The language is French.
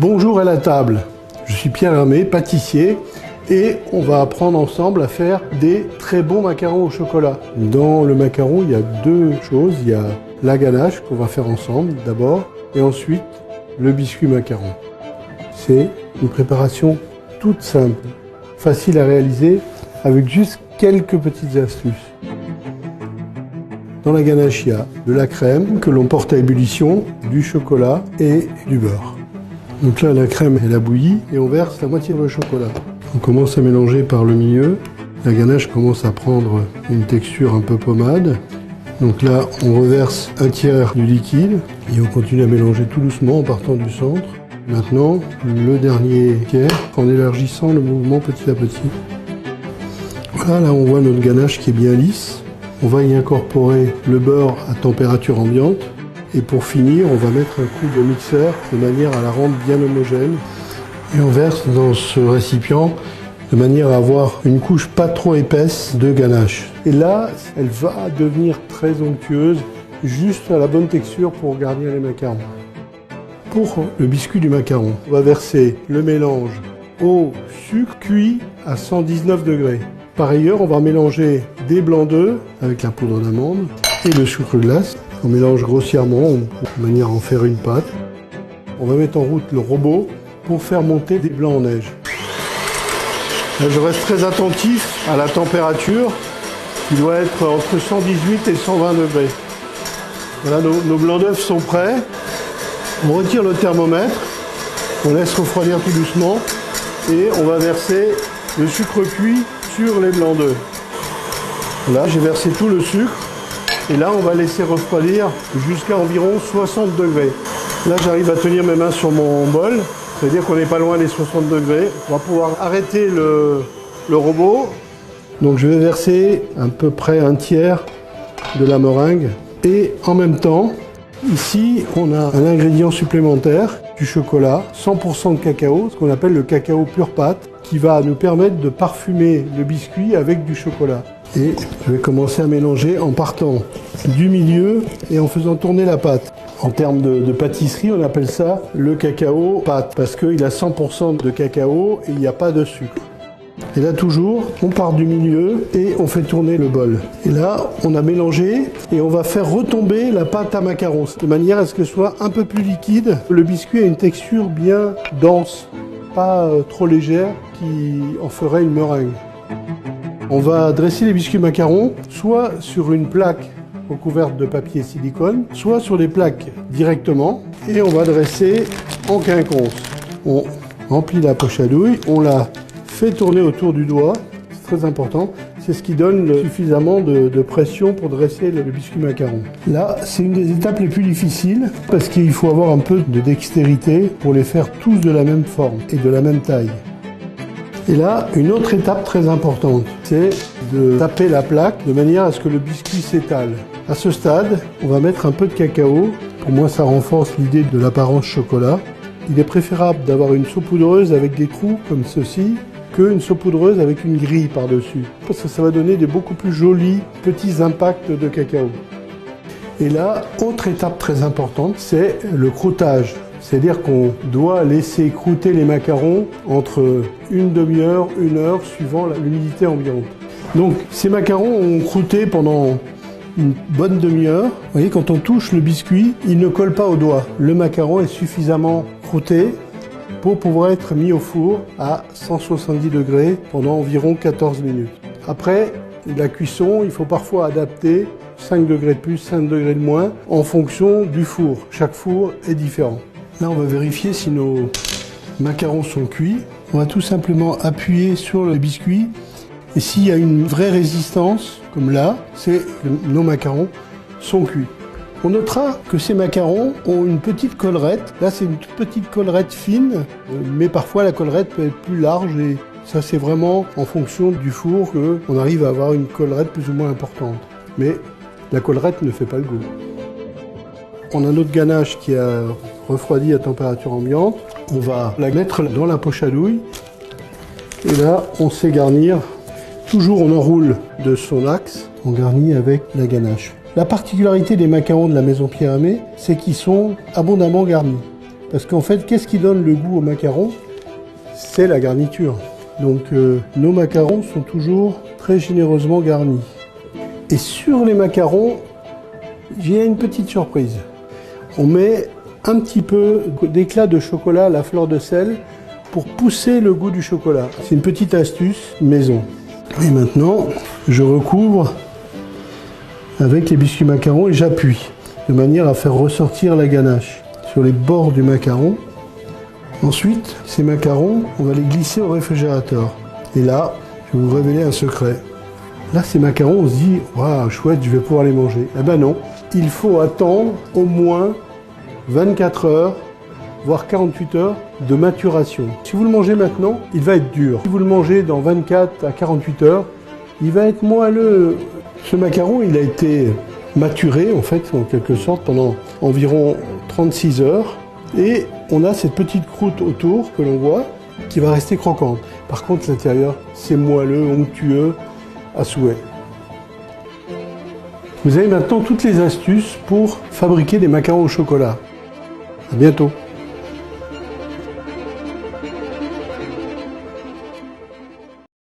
Bonjour à la table, je suis Pierre Hermé, pâtissier, et on va apprendre ensemble à faire des très bons macarons au chocolat. Dans le macaron, il y a deux choses, il y a la ganache qu'on va faire ensemble d'abord, et ensuite le biscuit macaron. C'est une préparation toute simple, facile à réaliser, avec juste quelques petites astuces. Dans la ganache, il y a de la crème que l'on porte à ébullition, du chocolat et du beurre. Donc là, la crème, elle a bouilli et on verse la moitié de le chocolat. On commence à mélanger par le milieu. La ganache commence à prendre une texture un peu pommade. Donc là, on reverse un tiers du liquide et on continue à mélanger tout doucement en partant du centre. Maintenant, le dernier tiers, en élargissant le mouvement petit à petit. Voilà, là on voit notre ganache qui est bien lisse. On va y incorporer le beurre à température ambiante. Et pour finir, on va mettre un coup de mixeur de manière à la rendre bien homogène. Et on verse dans ce récipient de manière à avoir une couche pas trop épaisse de ganache. Et là, elle va devenir très onctueuse, juste à la bonne texture pour garnir les macarons. Pour le biscuit du macaron, on va verser le mélange au sucre cuit à 119 degrés. Par ailleurs, on va mélanger des blancs d'œufs avec la poudre d'amande et le sucre glace. On mélange grossièrement de manière à en faire une pâte. On va mettre en route le robot pour faire monter des blancs en neige. Là, je reste très attentif à la température qui doit être entre 118 et 120 degrés. Voilà, nos blancs d'œufs sont prêts. On retire le thermomètre, on laisse refroidir tout doucement et on va verser le sucre cuit sur les blancs d'œufs. Là, j'ai versé tout le sucre et là, on va laisser refroidir jusqu'à environ 60 degrés. Là, j'arrive à tenir mes mains sur mon bol, c'est-à-dire qu'on n'est pas loin des 60 degrés. On va pouvoir arrêter le robot. Donc, je vais verser à peu près un tiers de la meringue et en même temps, ici, on a un ingrédient supplémentaire, du chocolat, 100% de cacao, ce qu'on appelle le cacao pure pâte, qui va nous permettre de parfumer le biscuit avec du chocolat. Et je vais commencer à mélanger en partant du milieu et en faisant tourner la pâte. En termes de pâtisserie, on appelle ça le cacao pâte, parce qu'il a 100% de cacao et il n'y a pas de sucre. Et là toujours, on part du milieu et on fait tourner le bol. Et là, on a mélangé et on va faire retomber la pâte à macarons, de manière à ce qu'elle soit un peu plus liquide. Le biscuit a une texture bien dense, pas trop légère, qui en ferait une meringue. On va dresser les biscuits macarons, soit sur une plaque recouverte de papier silicone, soit sur des plaques directement, et on va dresser en quinconce. On remplit la poche à douille, on la fait tourner autour du doigt, c'est très important, c'est ce qui donne suffisamment de pression pour dresser le biscuit macaron. Là, c'est une des étapes les plus difficiles, parce qu'il faut avoir un peu de dextérité pour les faire tous de la même forme et de la même taille. Et là, une autre étape très importante, c'est de taper la plaque de manière à ce que le biscuit s'étale. À ce stade, on va mettre un peu de cacao. Pour moi, ça renforce l'idée de l'apparence chocolat. Il est préférable d'avoir une saupoudreuse avec des trous comme ceci qu'une saupoudreuse avec une grille par-dessus, parce que ça va donner des beaucoup plus jolis petits impacts de cacao. Et là, autre étape très importante, c'est le croûtage. C'est-à-dire qu'on doit laisser croûter les macarons entre une demi-heure, une heure, suivant l'humidité ambiante. Donc ces macarons ont croûté pendant une bonne demi-heure. Vous voyez, quand on touche le biscuit, il ne colle pas au doigt. Le macaron est suffisamment croûté pour pouvoir être mis au four à 170 degrés pendant environ 14 minutes. Après la cuisson, il faut parfois adapter 5 degrés de plus, 5 degrés de moins, en fonction du four. Chaque four est différent. Là, on va vérifier si nos macarons sont cuits. On va tout simplement appuyer sur le biscuit. Et s'il y a une vraie résistance, comme là, c'est que nos macarons sont cuits. On notera que ces macarons ont une petite collerette. Là, c'est une toute petite collerette fine, mais parfois la collerette peut être plus large. Et ça, c'est vraiment en fonction du four qu'on arrive à avoir une collerette plus ou moins importante. Mais la collerette ne fait pas le goût. On a notre ganache qui a refroidi à température ambiante. On va la mettre dans la poche à douille. Et là, on sait garnir. Toujours on enroule de son axe. On garnit avec la ganache. La particularité des macarons de la maison Pierre Hermé, c'est qu'ils sont abondamment garnis. Parce qu'en fait, qu'est-ce qui donne le goût au macaron? C'est la garniture. Donc nos macarons sont toujours très généreusement garnis. Et sur les macarons, il y a une petite surprise. On met un petit peu d'éclat de chocolat à la fleur de sel pour pousser le goût du chocolat. C'est une petite astuce maison. Et maintenant, je recouvre avec les biscuits macarons et j'appuie de manière à faire ressortir la ganache sur les bords du macaron. Ensuite, ces macarons, on va les glisser au réfrigérateur. Et là, je vais vous révéler un secret. Là, ces macarons, on se dit, waouh, chouette, je vais pouvoir les manger. Eh ben non, il faut attendre au moins 24 heures, voire 48 heures de maturation. Si vous le mangez maintenant, il va être dur. Si vous le mangez dans 24 à 48 heures, il va être moelleux. Ce macaron, il a été maturé, en fait, en quelque sorte, pendant environ 36 heures. Et on a cette petite croûte autour que l'on voit, qui va rester croquante. Par contre, l'intérieur, c'est moelleux, onctueux, à souhait. Vous avez maintenant toutes les astuces pour fabriquer des macarons au chocolat. À bientôt.